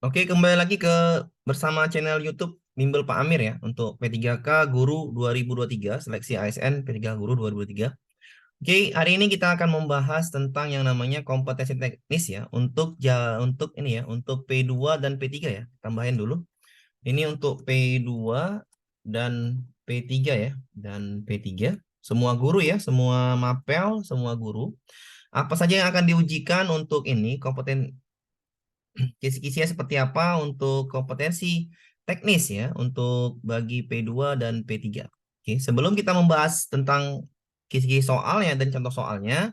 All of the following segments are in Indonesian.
Oke, kembali lagi bersama channel YouTube Bimbel Pak Amir ya untuk P3K Guru 2023, seleksi ASN P3K Guru 2023. Oke, hari ini kita akan membahas tentang yang namanya kompetensi teknis ya untuk ini ya, untuk P2 dan P3 ya. Tambahin dulu. Ini untuk P2 dan P3 ya, dan P3. Semua guru ya, semua mapel, semua guru. Apa saja yang akan diujikan untuk ini kisi-kisinya seperti apa untuk kompetensi teknis ya untuk bagi P2 dan P3. Oke, sebelum kita membahas tentang kisi-kisi soalnya dan contoh soalnya,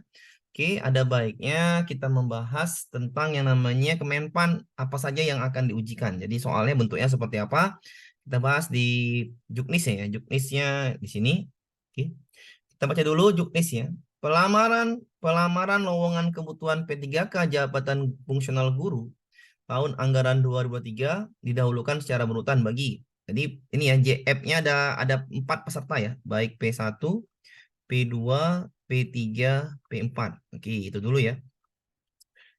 oke, ada baiknya kita membahas tentang yang namanya Kemenpan apa saja yang akan diujikan. Jadi soalnya bentuknya seperti apa? Kita bahas di Juknis ya. Juknisnya di sini. Oke. Kita baca dulu juknisnya. Pelamaran pelamaran lowongan kebutuhan P3K jabatan fungsional guru tahun anggaran 2023 didahulukan secara berurutan bagi. Jadi ini ya JF-nya ada 4 peserta ya, baik P1, P2, P3, P4. Oke, itu dulu ya.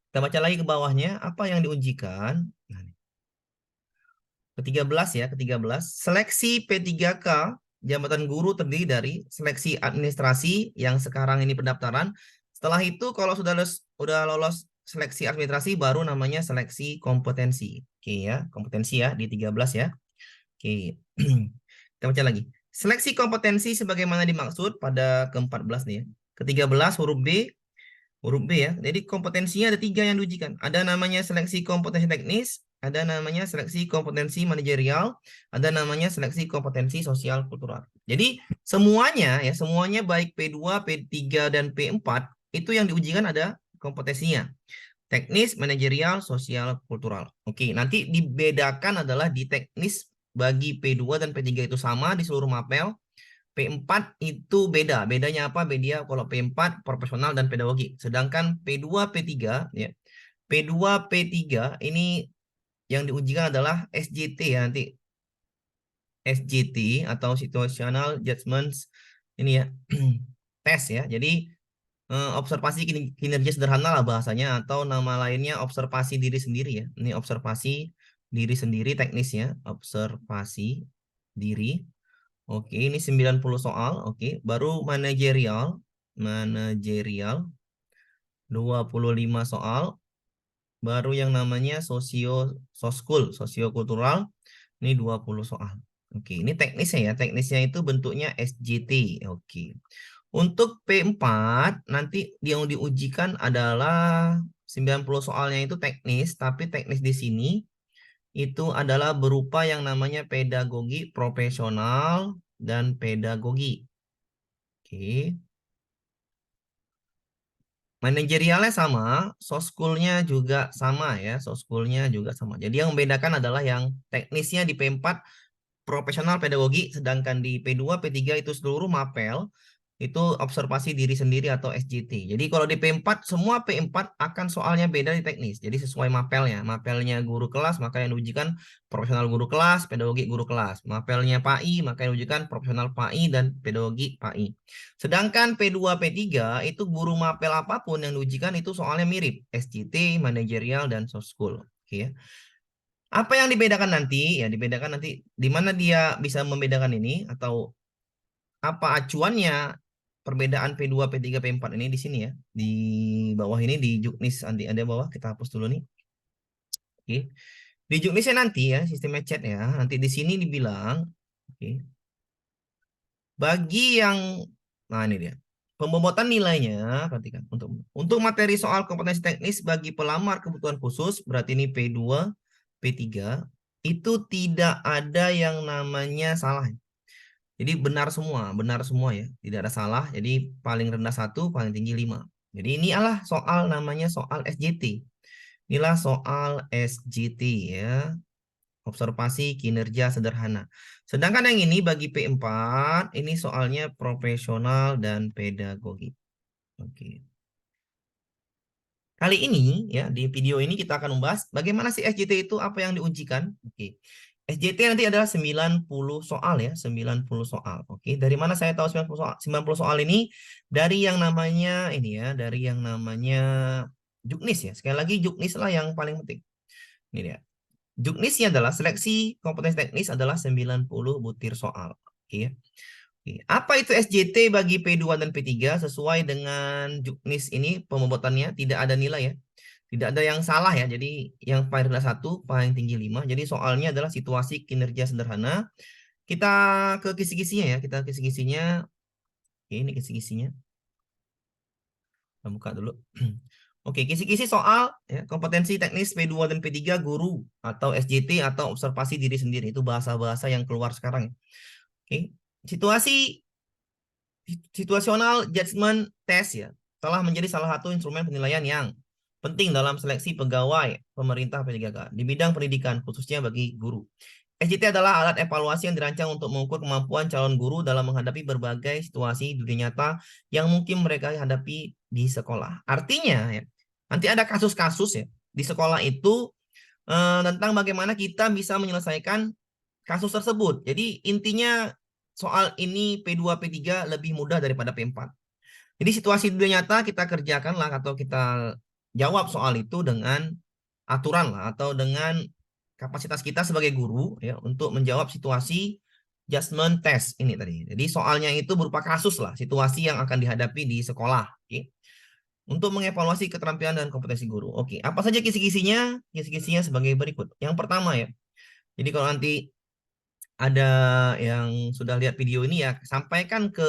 Kita baca lagi ke bawahnya, apa yang diujikan? Nah, ke-13 ya, ke-13. Seleksi P3K jabatan guru terdiri dari seleksi administrasi yang sekarang ini pendaftaran. Setelah itu kalau sudah lolos seleksi administrasi baru namanya seleksi kompetensi. Oke ya, kompetensi ya di 13 ya. Oke. Kita baca lagi. Seleksi kompetensi sebagaimana dimaksud pada ke-14 nih ya. Ke-13 huruf B ya. Jadi kompetensinya ada 3 yang diujikan. Ada namanya seleksi kompetensi teknis, ada namanya seleksi kompetensi manajerial, ada namanya seleksi kompetensi sosial kultural. Jadi semuanya baik P2, P3 dan P4 itu yang diujikan ada kompetensinya. Teknis, manajerial, sosial, kultural. Oke, nanti dibedakan adalah di teknis bagi P2 dan P3 itu sama di seluruh mapel. P4 itu beda. Bedanya apa? Beda kalau P4 profesional dan pedagogi. Sedangkan P2, P3 ya. P2, P3 ini yang diujikan adalah SJT ya nanti. SJT atau situational judgments ini ya. Tes ya. Jadi observasi kinerja sederhana lah bahasanya atau nama lainnya observasi diri sendiri ya. Ini observasi diri sendiri teknisnya, observasi diri. Oke, ini 90 soal. Oke, baru manajerial. Manajerial 25 soal. Baru yang namanya soskul, sosiokultural. Ini 20 soal. Oke, ini teknisnya ya. Teknisnya itu bentuknya SJT. Oke. Untuk P4 nanti yang diujikan adalah 90 soalnya itu teknis, tapi teknis di sini itu adalah berupa yang namanya pedagogi profesional dan pedagogi. Oke. Manajerialnya sama, soskulnya juga sama ya, soskulnya juga sama. Jadi yang membedakan adalah yang teknisnya di P4 profesional pedagogi, sedangkan di P2, P3 itu seluruh mapel itu observasi diri sendiri atau SJT. Jadi kalau di P4 semua P4 akan soalnya beda di teknis. Jadi sesuai mapelnya. Mapelnya guru kelas maka yang diujikan profesional guru kelas, pedagogi guru kelas. Mapelnya PAI maka yang diujikan profesional PAI dan pedagogi PAI. Sedangkan P2, P3 itu guru mapel apapun yang diujikan itu soalnya mirip. SJT, manajerial dan soft school. Oke ya. Apa yang dibedakan nanti? Ya dibedakan nanti di mana dia bisa membedakan ini atau apa acuannya perbedaan P2, P3, P4 ini di sini ya. Di bawah ini di Juknis ada bawah kita hapus dulu nih. Oke. Di Juknisnya nanti ya sistemnya chat ya. Nanti di sini dibilang oke. Bagi yang nah ini dia. Pembobotan nilainya perhatikan untuk materi soal kompetensi teknis bagi pelamar kebutuhan khusus berarti ini P2, P3 itu tidak ada yang namanya salah. Jadi benar semua ya, tidak ada salah. Jadi paling rendah 1, paling tinggi 5. Jadi ini adalah soal namanya soal SJT. Inilah soal SJT ya, observasi kinerja sederhana. Sedangkan yang ini bagi P4, ini soalnya profesional dan pedagogi. Oke. Kali ini ya di video ini kita akan membahas bagaimana sih SJT itu apa yang diujikan. Oke. SJT nanti adalah 90 soal ya, 90 soal. Oke, dari mana saya tahu 90 soal? 90 soal ini dari yang namanya ini ya, dari yang namanya Juknis ya. Sekali lagi Juknis lah yang paling penting. Ini dia. Juknisnya adalah seleksi kompetensi teknis adalah 90 butir soal. Oke ya. Oke. Apa itu SJT bagi P2 dan P3 sesuai dengan juknis ini pembobotannya tidak ada nilai ya. Tidak ada yang salah ya. Jadi yang paling rendah 1, paling tinggi 5. Jadi soalnya adalah situasi kinerja sederhana. Kita ke kisi-kisinya ya. Kita kisi-kisinya. Oke, ini kisi-kisinya. Kita buka dulu. Oke, kisi-kisi soal ya, kompetensi teknis P2 dan P3 guru atau SJT atau observasi diri sendiri. Itu bahasa-bahasa yang keluar sekarang ya. Oke. Situasional judgment test ya telah menjadi salah satu instrumen penilaian yang penting dalam seleksi pegawai pemerintah P3K di bidang pendidikan khususnya bagi guru. SJT adalah alat evaluasi yang dirancang untuk mengukur kemampuan calon guru dalam menghadapi berbagai situasi dunia nyata yang mungkin mereka hadapi di sekolah. Artinya ya, nanti ada kasus-kasus ya di sekolah itu tentang bagaimana kita bisa menyelesaikan kasus tersebut. Jadi intinya soal ini P2, P3 lebih mudah daripada P4. Jadi situasi dunia nyata kita kerjakan lah atau kita jawab soal itu dengan aturan lah atau dengan kapasitas kita sebagai guru ya untuk menjawab situasi judgment test ini tadi. Jadi soalnya itu berupa kasus lah, situasi yang akan dihadapi di sekolah. Oke. Untuk mengevaluasi keterampilan dan kompetensi guru. Oke, apa saja kisi-kisinya? Kisi-kisinya sebagai berikut. Yang pertama ya. Jadi kalau nanti ada yang sudah lihat video ini ya, sampaikan ke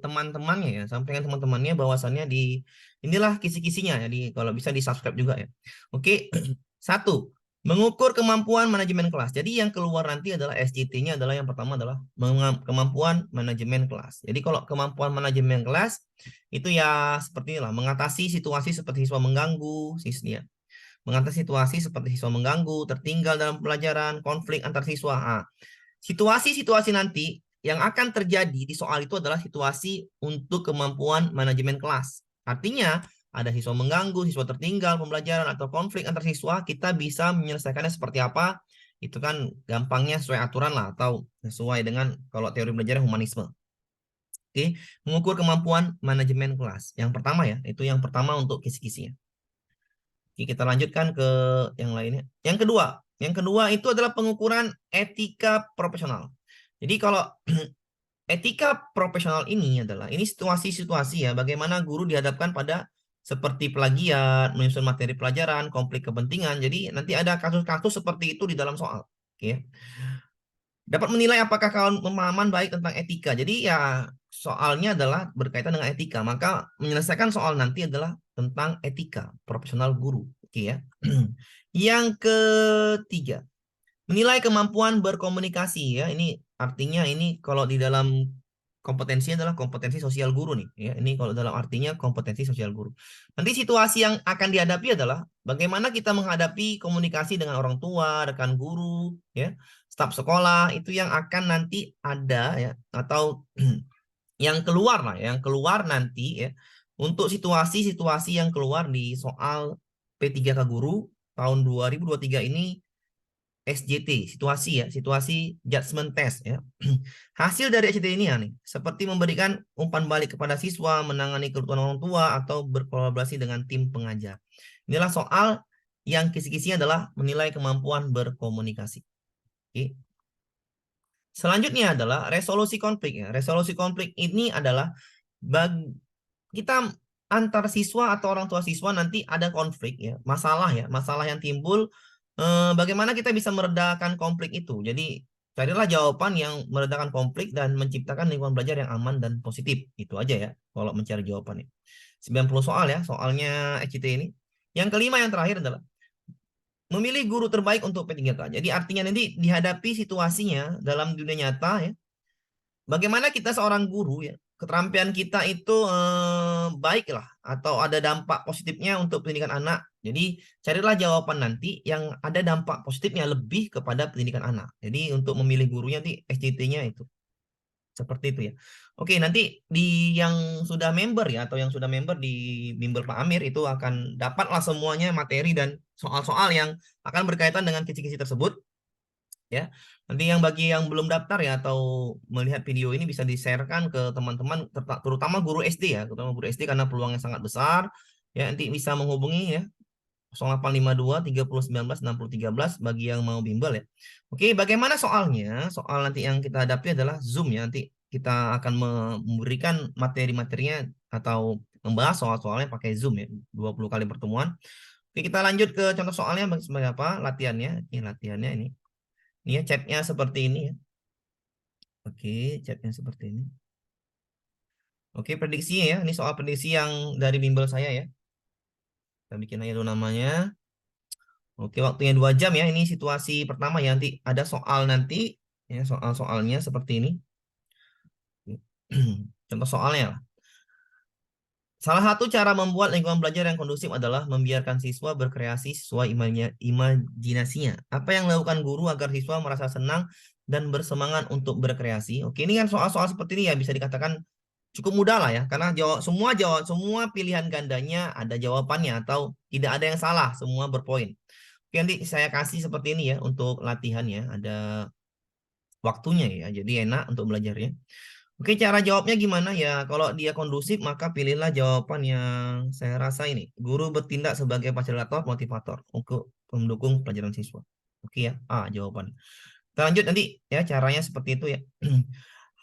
teman-temannya ya, sampaikan teman-temannya bahwasannya di inilah kisi-kisinya ya, kalau bisa di-subscribe juga ya. Oke. Satu, mengukur kemampuan manajemen kelas. Jadi yang keluar nanti adalah SJT-nya adalah yang pertama adalah kemampuan manajemen kelas. Jadi kalau kemampuan manajemen kelas itu ya seperti inilah, mengatasi situasi seperti siswa mengganggu, siswa mengatasi situasi seperti siswa mengganggu, tertinggal dalam pelajaran, konflik antar siswa. Situasi-situasi nanti yang akan terjadi di soal itu adalah situasi untuk kemampuan manajemen kelas. Artinya, ada siswa mengganggu, siswa tertinggal pembelajaran, atau konflik antar siswa, kita bisa menyelesaikannya seperti apa? Itu kan gampangnya sesuai aturan lah, atau sesuai dengan kalau teori belajar humanisme. Oke, mengukur kemampuan manajemen kelas. Yang pertama ya, itu yang pertama untuk kisi-kisinya. Oke, kita lanjutkan ke yang lainnya. Yang kedua itu adalah pengukuran etika profesional. Jadi kalau etika profesional ini adalah ini situasi-situasi ya bagaimana guru dihadapkan pada seperti plagiat, menyusun materi pelajaran, konflik kepentingan. Jadi nanti ada kasus-kasus seperti itu di dalam soal. Oke. Dapat menilai apakah kawan pemahaman baik tentang etika. Jadi ya soalnya adalah berkaitan dengan etika. Maka menyelesaikan soal nanti adalah tentang etika profesional guru. Oke ya. Yang ketiga, menilai kemampuan berkomunikasi ya. Ini artinya ini kalau di dalam kompetensi adalah kompetensi sosial guru nih ya. Ini kalau dalam artinya kompetensi sosial guru. Nanti situasi yang akan dihadapi adalah bagaimana kita menghadapi komunikasi dengan orang tua, rekan guru, ya, staf sekolah itu yang akan nanti ada ya atau yang keluar lah, yang keluar nanti ya untuk situasi-situasi yang keluar di soal P3K guru tahun 2023 ini SJT, situasi ya, situasi judgment test ya. Hasil dari SJT ini ya nih, seperti memberikan umpan balik kepada siswa, menangani kebutuhan orang tua, atau berkolaborasi dengan tim pengajar. Inilah soal yang kisi-kisinya adalah menilai kemampuan berkomunikasi. Oke. Selanjutnya adalah resolusi konflik ya. Resolusi konflik ini adalah kita antar siswa atau orang tua siswa nanti ada konflik ya, masalah ya, masalah yang timbul. Bagaimana kita bisa meredakan konflik itu? Jadi carilah jawaban yang meredakan konflik dan menciptakan lingkungan belajar yang aman dan positif. Itu aja ya kalau mencari jawabannya. 90 soal ya, soalnya SCT ini. Yang kelima yang terakhir adalah memilih guru terbaik untuk P3K. Jadi artinya nanti dihadapi situasinya dalam dunia nyata ya. Bagaimana kita seorang guru ya, keterampilan kita itu baik lah atau ada dampak positifnya untuk pendidikan anak. Jadi carilah jawaban nanti yang ada dampak positifnya lebih kepada pendidikan anak. Jadi untuk memilih gurunya nanti SJT-nya itu. Seperti itu ya. Oke, nanti di yang sudah member ya atau yang sudah member di bimbel Pak Amir itu akan dapatlah semuanya materi dan soal-soal yang akan berkaitan dengan kisi-kisi tersebut. Ya, nanti yang bagi yang belum daftar ya atau melihat video ini bisa di-sharekan ke teman-teman terutama guru SD ya, terutama guru SD karena peluangnya sangat besar. Ya, nanti bisa menghubungi ya 0852 30 19 60 13 bagi yang mau bimbel ya. Oke, bagaimana soalnya? Soal nanti yang kita hadapi adalah Zoom ya. Nanti kita akan memberikan materi-materinya atau membahas soal-soalnya pakai Zoom ya. 20 kali pertemuan. Oke, kita lanjut ke contoh soalnya sebagai apa? Latihannya. Ini latihannya ini. Ini ya chatnya seperti ini ya. Oke, chatnya seperti ini. Oke, prediksinya ya. Ini soal prediksi yang dari bimbel saya ya. Kita bikin aja dulu namanya. Oke, waktunya 2 jam ya. Ini situasi pertama ya. Nanti ada soal nanti. Ya, soal-soalnya seperti ini. Contoh soalnya. Salah satu cara membuat lingkungan belajar yang kondusif adalah membiarkan siswa berkreasi sesuai imajinasinya. Apa yang dilakukan guru agar siswa merasa senang dan bersemangat untuk berkreasi? Oke, ini kan soal-soal seperti ini ya bisa dikatakan cukup mudah lah ya, karena semua pilihan gandanya ada jawabannya atau tidak ada yang salah, semua berpoin. Oke, nanti saya kasih seperti ini ya untuk latihannya, ada waktunya ya, jadi enak untuk belajarnya. Oke, cara jawabnya gimana ya? Kalau dia kondusif, maka pilihlah jawaban yang saya rasa ini. Guru bertindak sebagai fasilitator, motivator untuk mendukung pelajaran siswa. Oke ya, jawaban. Kita lanjut nanti ya, caranya seperti itu ya.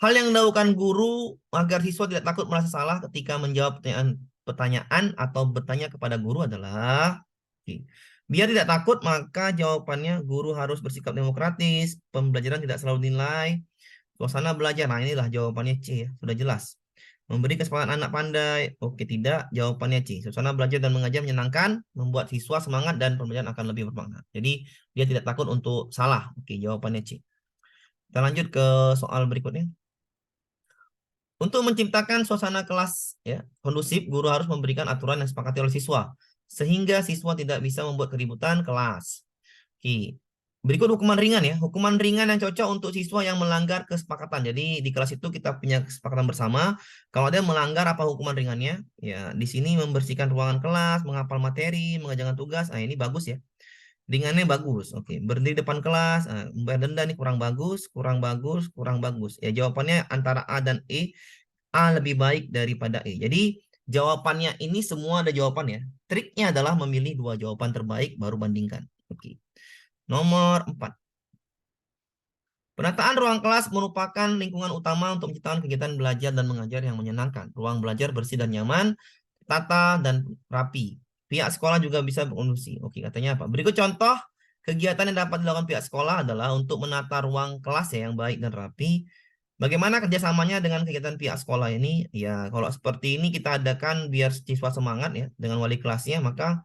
Hal yang dilakukan guru agar siswa tidak takut merasa salah ketika menjawab pertanyaan atau bertanya kepada guru adalah, biar tidak takut, maka jawabannya guru harus bersikap demokratis, pembelajaran tidak selalu dinilai, suasana belajar. Nah, inilah jawabannya C ya, sudah jelas. Memberi kesempatan anak pandai. Oke, tidak. Jawabannya C. Suasana belajar dan mengajar menyenangkan, membuat siswa semangat dan pembelajaran akan lebih bermakna. Jadi, dia tidak takut untuk salah. Oke, jawabannya C. Kita lanjut ke soal berikutnya. Untuk menciptakan suasana kelas ya kondusif, guru harus memberikan aturan yang disepakati oleh siswa, sehingga siswa tidak bisa membuat keributan kelas. Oke. Berikut hukuman ringan ya. Hukuman ringan yang cocok untuk siswa yang melanggar kesepakatan. Jadi di kelas itu kita punya kesepakatan bersama. Kalau ada yang melanggar, apa hukuman ringannya? Ya, di sini membersihkan ruangan kelas, menghafal materi, mengerjakan tugas. Nah, ini bagus ya. Ringannya bagus. Oke, berdiri depan kelas, membayar denda nih kurang bagus, kurang bagus, kurang bagus. Ya, jawabannya antara A dan E. A lebih baik daripada E. Jadi jawabannya ini semua ada jawabannya. Triknya adalah memilih 2 jawaban terbaik baru bandingkan. Oke. Nomor 4. Penataan ruang kelas merupakan lingkungan utama untuk menciptakan kegiatan belajar dan mengajar yang menyenangkan. Ruang belajar bersih dan nyaman, tata dan rapi. Pihak sekolah juga bisa berkontribusi. Oke, katanya apa? Berikut contoh kegiatan yang dapat dilakukan pihak sekolah adalah untuk menata ruang kelas ya, yang baik dan rapi. Bagaimana kerjasamanya dengan kegiatan pihak sekolah ini? Ya, kalau seperti ini kita adakan biar siswa semangat ya dengan wali kelasnya, maka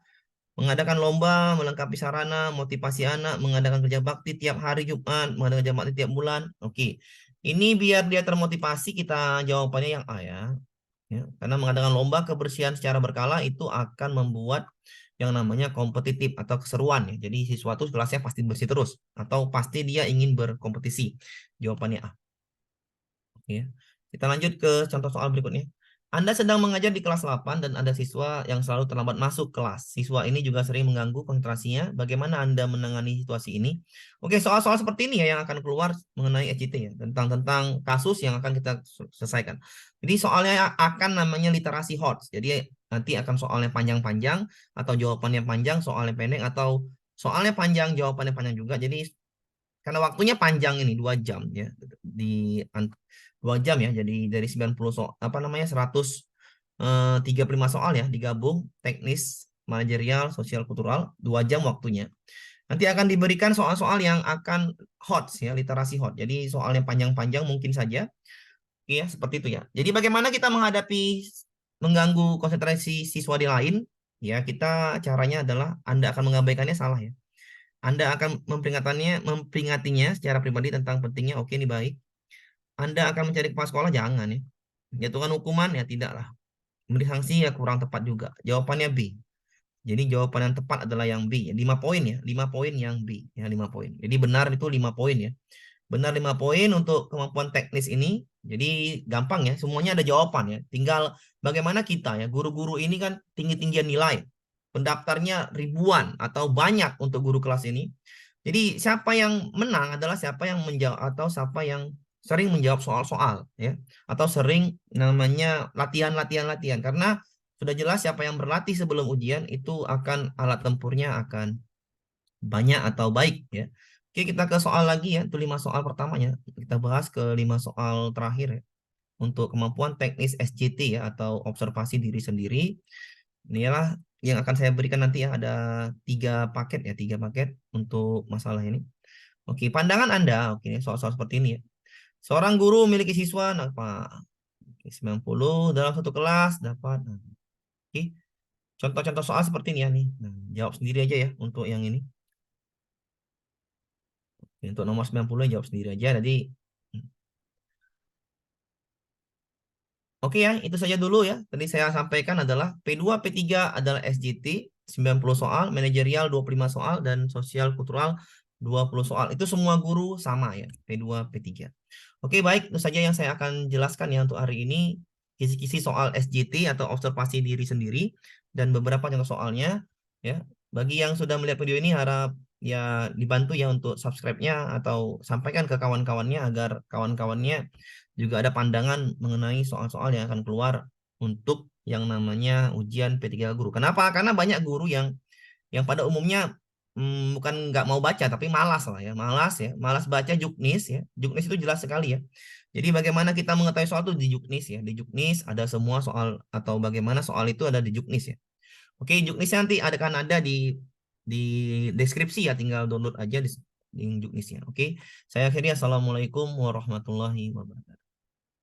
mengadakan lomba, melengkapi sarana, motivasi anak, mengadakan kerja bakti tiap hari Jumat, mengadakan kerja bakti tiap bulan. Oke. Ini biar dia termotivasi, kita jawabannya yang A ya. Karena mengadakan lomba kebersihan secara berkala itu akan membuat yang namanya kompetitif atau keseruan ya. Jadi siswa itu kelasnya pasti bersih terus atau pasti dia ingin berkompetisi. Jawabannya A. Oke. Kita lanjut ke contoh soal berikutnya. Anda sedang mengajar di kelas 8 dan ada siswa yang selalu terlambat masuk kelas. Siswa ini juga sering mengganggu konsentrasinya. Bagaimana Anda menangani situasi ini? Oke, soal-soal seperti ini ya yang akan keluar mengenai ECT ya, tentang kasus yang akan kita selesaikan. Jadi soalnya akan namanya literasi HOTS. Jadi nanti akan soalnya panjang-panjang atau jawabannya panjang, soalnya pendek atau soalnya panjang, jawabannya panjang juga. Jadi karena waktunya panjang ini 2 jam ya di 2 jam ya, jadi dari 90 soal apa namanya 135 soal ya digabung teknis, manajerial, sosial, kultural 2 jam waktunya. Nanti akan diberikan soal-soal yang akan hot ya, literasi hot. Jadi soalnya panjang-panjang mungkin saja ya seperti itu ya. Jadi bagaimana kita menghadapi mengganggu konsentrasi siswa di lain ya, kita caranya adalah Anda akan mengabaikannya salah ya. Anda akan memperingatinya secara pribadi tentang pentingnya. Oke, ini baik. Anda akan mencari kepala sekolah, jangan ya. Jatuhkan hukuman, ya tidaklah. Memberi sanksi, ya kurang tepat juga. Jawabannya B. Jadi jawaban yang tepat adalah yang B. 5 poin ya. 5 poin yang B. Ya, 5 poin. Jadi benar itu 5 poin ya. Benar 5 poin untuk kemampuan teknis ini. Jadi gampang ya. Semuanya ada jawaban ya. Tinggal bagaimana kita ya. Guru-guru ini kan tinggi-tinggian nilai. Pendaftarnya ribuan atau banyak untuk guru kelas ini. Jadi siapa yang menang adalah siapa yang menjawab atau siapa yang sering menjawab soal-soal ya, atau sering namanya latihan. Karena sudah jelas siapa yang berlatih sebelum ujian itu akan alat tempurnya akan banyak atau baik ya. Oke, kita ke soal lagi ya. Itu 5 soal pertamanya. Kita bahas ke 5 soal terakhir ya. Untuk kemampuan teknis SJT ya atau observasi diri sendiri. Inilah yang akan saya berikan nanti ya. Ada 3 paket ya, 3 paket untuk masalah ini. Oke, pandangan Anda, oke, soal-soal seperti ini ya. Seorang guru memiliki siswa apa? 90 dalam satu kelas dapat. Oke, contoh-contoh soal seperti ini ya nih. Nah, jawab sendiri aja ya untuk yang ini. Oke, untuk nomor 90 jawab sendiri aja. Jadi oke ya, itu saja dulu ya. Tadi saya sampaikan adalah P2, P3 adalah SJT 90 soal, manajerial 25 soal, dan sosial kultural 20 soal. Itu semua guru sama ya, P2, P3. Oke, baik. Itu saja yang saya akan jelaskan ya untuk hari ini. Kisi-kisi soal SJT atau observasi diri sendiri dan beberapa contoh soalnya ya. Bagi yang sudah melihat video ini harap ya dibantu ya untuk subscribe-nya atau sampaikan ke kawan-kawannya agar kawan-kawannya juga ada pandangan mengenai soal-soal yang akan keluar untuk yang namanya ujian P3 guru. Kenapa? Karena banyak guru yang pada umumnya bukan nggak mau baca tapi malas lah ya, malas baca juknis ya. Juknis itu jelas sekali ya. Jadi bagaimana kita mengetahui soal itu di juknis ya. Di juknis ada semua soal atau bagaimana soal itu ada di juknis ya. Oke, juknisnya nanti kan ada di deskripsi ya, tinggal download aja di juknisnya. Oke, saya akhiri. Assalamualaikum warahmatullahi wabarakatuh.